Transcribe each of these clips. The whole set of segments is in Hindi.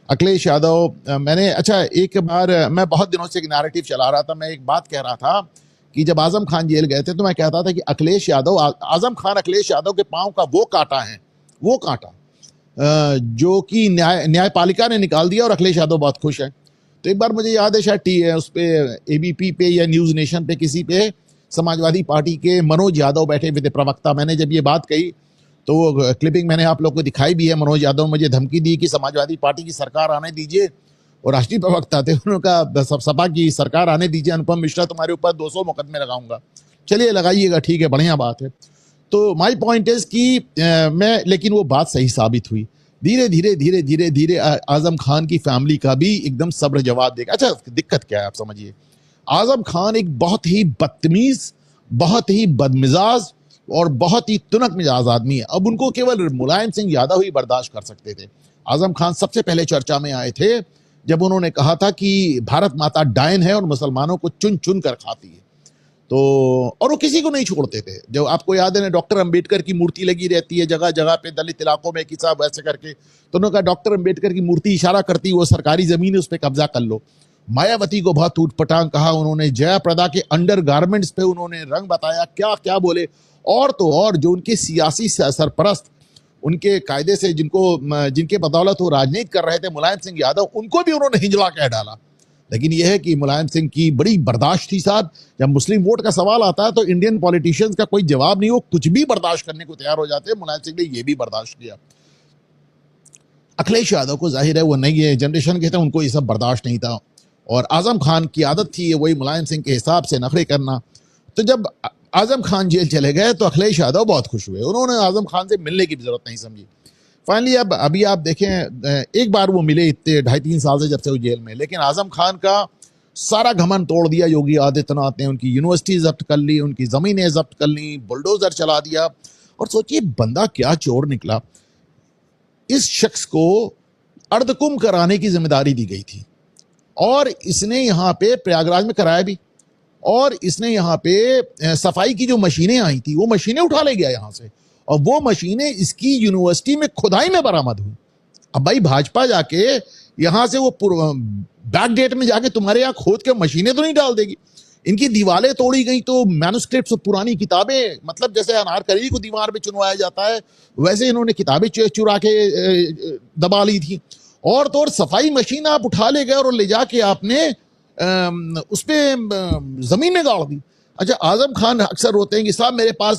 अखिलेश यादव मैंने अच्छा एक बार मैं बहुत दिनों से एक नैरेटिव चला रहा था। मैं एक बात कह रहा था कि जब आजम खान जेल गए थे तो मैं कहता था कि अखिलेश यादव आजम खान अखिलेश यादव के पांव का वो कांटा है, वो कांटा जो कि न्यायपालिका ने निकाल दिया और अखिलेश यादव बहुत खुश है। तो एक बार मुझे याद है शायद उस पे एबीपी पे या न्यूज नेशन पे किसी पे समाजवादी पार्टी के मनोज यादव बैठे हुए थे प्रवक्ता। मैंने जब ये बात कही तो वो क्लिपिंग मैंने आप लोग को दिखाई भी है। मनोज यादव मुझे धमकी दी कि समाजवादी पार्टी की सरकार आने दीजिए, और राष्ट्रीय प्रवक्ता थे, उन्होंने कहा सपा की सरकार आने दीजिए, अनुपम मिश्रा तुम्हारे ऊपर 200 मुकदमे लगाऊंगा। चलिए लगाइएगा, ठीक है, बढ़िया बात है। तो माई पॉइंट इज कि लेकिन वो बात सही साबित हुई। धीरे धीरे धीरे धीरे धीरे आजम खान की फैमिली का भी एकदम सब्र जवाब देगा। अच्छा दिक्कत क्या है आप समझिए, आजम खान एक बहुत ही बदतमीज, बहुत ही बदमिजाज और बहुत ही तुनक मिजाज आदमी है। अब उनको केवल मुलायम सिंह यादव ही बर्दाश्त कर सकते थे। आजम खान सबसे पहले चर्चा में आए थे जब उन्होंने कहा था कि भारत माता डायन है और मुसलमानों को चुन चुन कर खाती है। तो और वो किसी को नहीं छोड़ते थे। जो आपको याद है, डॉक्टर अंबेडकर की मूर्ति लगी रहती है जगह जगह पे दलित इलाकों में कि साहब वैसे करके, तो उन्होंने कहा डॉक्टर अंबेडकर की मूर्ति इशारा करती वो सरकारी जमीन है, उस पर कब्जा कर लो। मायावती को बहुत ऊटपटांग कहा उन्होंने, जयाप्रदा के अंडर गारमेंट्स पे उन्होंने रंग बताया, क्या क्या बोले। और तो और जो उनके सियासी सरपरस्त, उनके कायदे से जिनके बदौलत वो राजनीति कर रहे थे, मुलायम सिंह यादव, उनको भी उन्होंने हिंजला कह डाला। लेकिन यह है कि मुलायम सिंह की बड़ी बर्दाश्त थी साहब। जब मुस्लिम वोट का सवाल आता है तो इंडियन पॉलिटिशियंस का कोई जवाब नहीं, वो कुछ भी बर्दाश्त करने को तैयार हो जाते हैं। मुलायम सिंह ने यह भी बर्दाश्त किया। अखिलेश यादव को जाहिर है वो नई जनरेशन के थे, उनको ये सब बर्दाश्त नहीं था। और आजम खान की आदत थी वही मुलायम सिंह के हिसाब से नखरे करना। तो जब आजम खान जेल चले गए तो अखिलेश यादव बहुत खुश हुए, उन्होंने आजम खान से मिलने की जरूरत नहीं समझी। फाइनली अभी आप देखें, एक बार वो मिले इतने 2.5-3 साल से जब से वो जेल में, लेकिन आजम खान का सारा घमंड तोड़ दिया योगी आदित्यनाथ ने। उनकी यूनिवर्सिटी जब्त कर ली, उनकी जमीनें जब्त कर ली, बुलडोजर चला दिया। और सोचिए बंदा क्या चोर निकला। इस शख्स को अर्धकुंभ कराने की जिम्मेदारी दी गई थी और इसने यहाँ पे प्रयागराज में कराया भी। और इसने यहाँ पे सफाई की जो मशीनें आई थी वो मशीनें उठा ले गया यहाँ से, और वो मशीनें इसकी यूनिवर्सिटी में खुदाई में बरामद हुई। अब भाई भाजपा जाके यहां से वो बैक डेट में जाके तुम्हारे यहाँ खोद के मशीनें तो नहीं डाल देगी। इनकी दीवारें तोड़ी गई तो मैन्युस्क्रिप्ट्स, पुरानी किताबें, मतलब जैसे अनारकली को दीवार पे चुनवाया जाता है वैसे इन्होंने किताबें चुरा के दबा ली थी। और तो और सफाई मशीन आप उठा ले गए और ले जाके आपने उस पे जमीन में गाड़ दी। अच्छा आजम खान अक्सर होते हैं कि साहब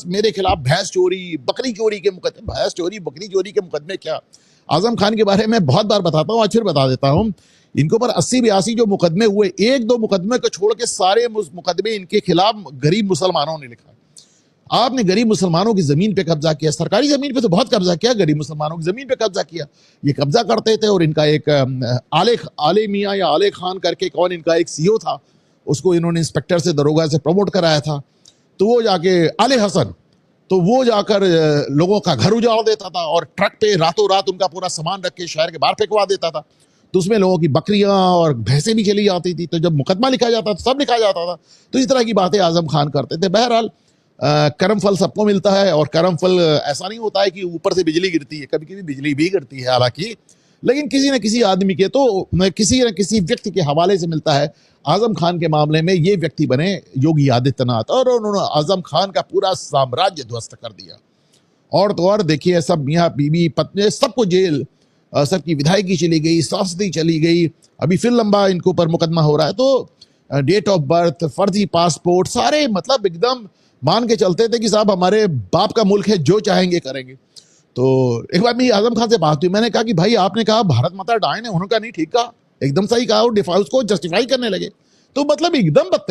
मेरे खिलाफ भैंस चोरी, बकरी चोरी के मुकदमे। भैंस चोरी, बकरी चोरी के मुकदमे क्या? आजम खान के बारे में बहुत बार बताता हूँ, आज फिर बता देता हूँ। इनके ऊपर 80-82 जो मुकदमे हुए, 1-2 मुकदमे को छोड़ के सारे मुकदमे इनके खिलाफ गरीब मुसलमानों ने लिखा। आपने गरीब मुसलमानों की जमीन पे कब्जा किया, सरकारी जमीन पे तो बहुत कब्जा किया, गरीब मुसलमानों की जमीन पे कब्जा किया। ये कब्जा करते थे और इनका एक आले मियाँ या आले खान करके कौन इनका एक सीओ था, उसको इन्होंने इंस्पेक्टर से दरोगा से प्रमोट कराया था। तो वो जाके आले हसन, तो वो जाकर लोगों का घर उजाड़ देता था और ट्रक पे रातों रात उनका पूरा सामान रख के शहर के बाहर फेंकवा देता था। तो उसमें लोगों की बकरियां और भैंसें भी चली जाती थी। तो जब मुकदमा लिखा जाता था सब लिखा जाता था। तो इस तरह की बातें आजम खान करते थे। बहरहाल करम फल सबको मिलता है, और करम फल ऐसा नहीं होता है कि ऊपर से बिजली गिरती है, कभी कभी बिजली भी गिरती है हालांकि, लेकिन किसी न किसी आदमी के तो किसी न किसी व्यक्ति के हवाले से मिलता है। आजम खान के मामले में ये व्यक्ति बने योगी आदित्यनाथ, और उन्होंने आजम खान का पूरा साम्राज्य ध्वस्त कर दिया। और तो और देखिए सब मियाँ बीवी पत्नी सबको जेल, सबकी विधायकी चली गई, सांसदी चली गई। अभी फिर लंबा इनके ऊपर मुकदमा हो रहा है। तो डेट ऑफ बर्थ, फर्जी पासपोर्ट, सारे मतलब एकदम मान के चलते थे कि साहब हमारे बाप का मुल्क है, जो चाहेंगे करेंगे। तो एक बार मेरी आजम खान से बात हुई, मैंने कहा कि भाई आपने कहा भारत माता डायन है, उन्होंने कहा नहीं ठीक कहा, एकदम सही कहा। उसको जस्टिफाई करने लगे। तो मतलब एकदम